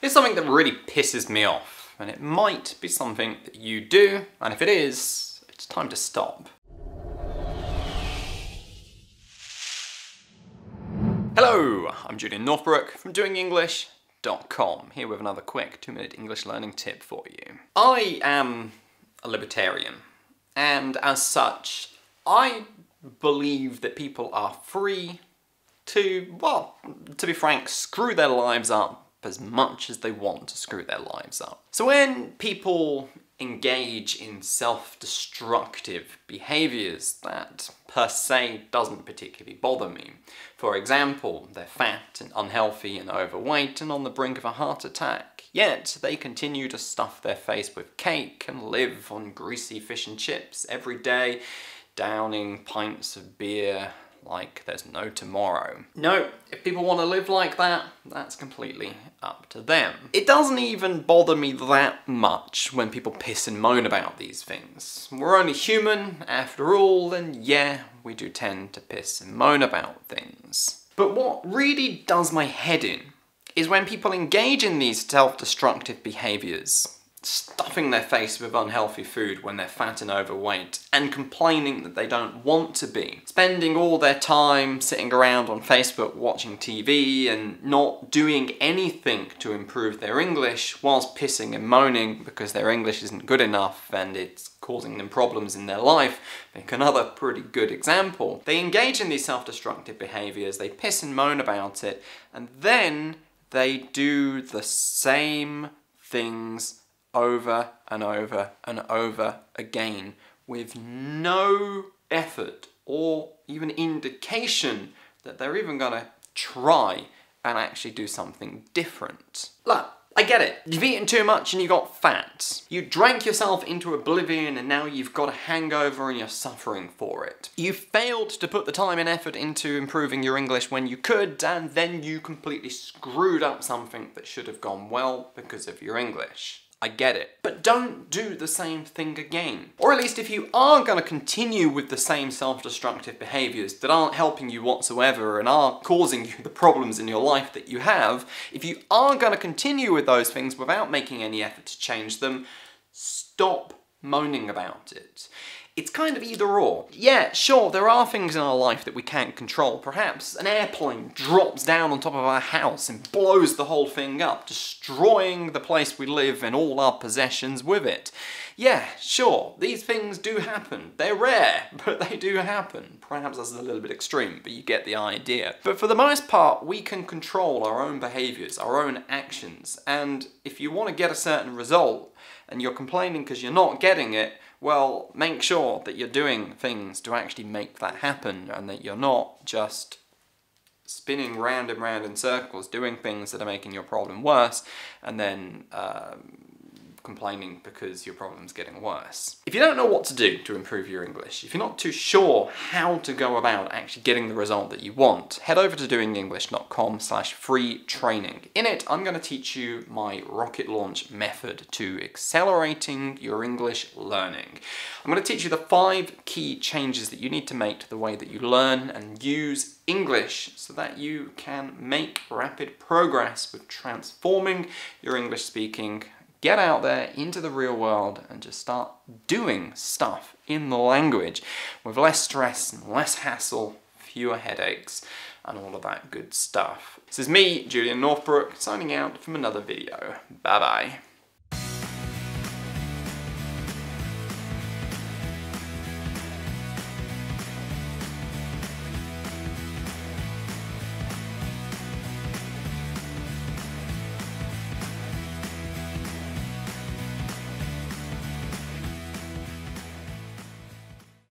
It's something that really pisses me off, and it might be something that you do, and if it is, it's time to stop. Hello, I'm Julian Northbrook from doingenglish.com, here with another quick 2-minute English learning tip for you. I am a libertarian, and as such, I believe that people are free to, well, to be frank, screw their lives up as much as they want to screw their lives up. So when people engage in self-destructive behaviours, that per se doesn't particularly bother me. For example, they're fat and unhealthy and overweight and on the brink of a heart attack, yet they continue to stuff their face with cake and live on greasy fish and chips every day, downing pints of beer like there's no tomorrow. No, if people want to live like that, that's completely up to them. It doesn't even bother me that much when people piss and moan about these things. We're only human, after all, and yeah, we do tend to piss and moan about things. But what really does my head in is when people engage in these self-destructive behaviours, stuffing their face with unhealthy food when they're fat and overweight, and complaining that they don't want to be. Spending all their time sitting around on Facebook watching TV and not doing anything to improve their English, whilst pissing and moaning because their English isn't good enough and it's causing them problems in their life. Pick another pretty good example. They engage in these self-destructive behaviours, they piss and moan about it, and then they do the same things over and over and over again with no effort or even indication that they're even gonna try and actually do something different. Look, I get it. You've eaten too much and you got fat. You drank yourself into oblivion and now you've got a hangover and you're suffering for it. You failed to put the time and effort into improving your English when you could, and then you completely screwed up something that should have gone well because of your English. I get it. But don't do the same thing again. Or at least if you are going to continue with the same self-destructive behaviours that aren't helping you whatsoever and are causing you the problems in your life that you have, if you are going to continue with those things without making any effort to change them, stop moaning about it. It's kind of either or. Yeah, sure, there are things in our life that we can't control. Perhaps an airplane drops down on top of our house and blows the whole thing up, destroying the place we live and all our possessions with it. Yeah, sure, these things do happen. They're rare, but they do happen. Perhaps that's a little bit extreme, but you get the idea. But for the most part, we can control our own behaviours, our own actions, and if you want to get a certain result, and you're complaining because you're not getting it, well, make sure that you're doing things to actually make that happen and that you're not just spinning round and round in circles, doing things that are making your problem worse, and then complaining because your problem's getting worse. If you don't know what to do to improve your English, if you're not too sure how to go about actually getting the result that you want, head over to doingenglish.com/free training. In it, I'm going to teach you my rocket launch method to accelerating your English learning. I'm going to teach you the 5 key changes that you need to make to the way that you learn and use English so that you can make rapid progress with transforming your English speaking. Get out there into the real world and just start doing stuff in the language with less stress and less hassle, fewer headaches, and all of that good stuff. This is me, Julian Northbrook, signing out from another video. Bye bye.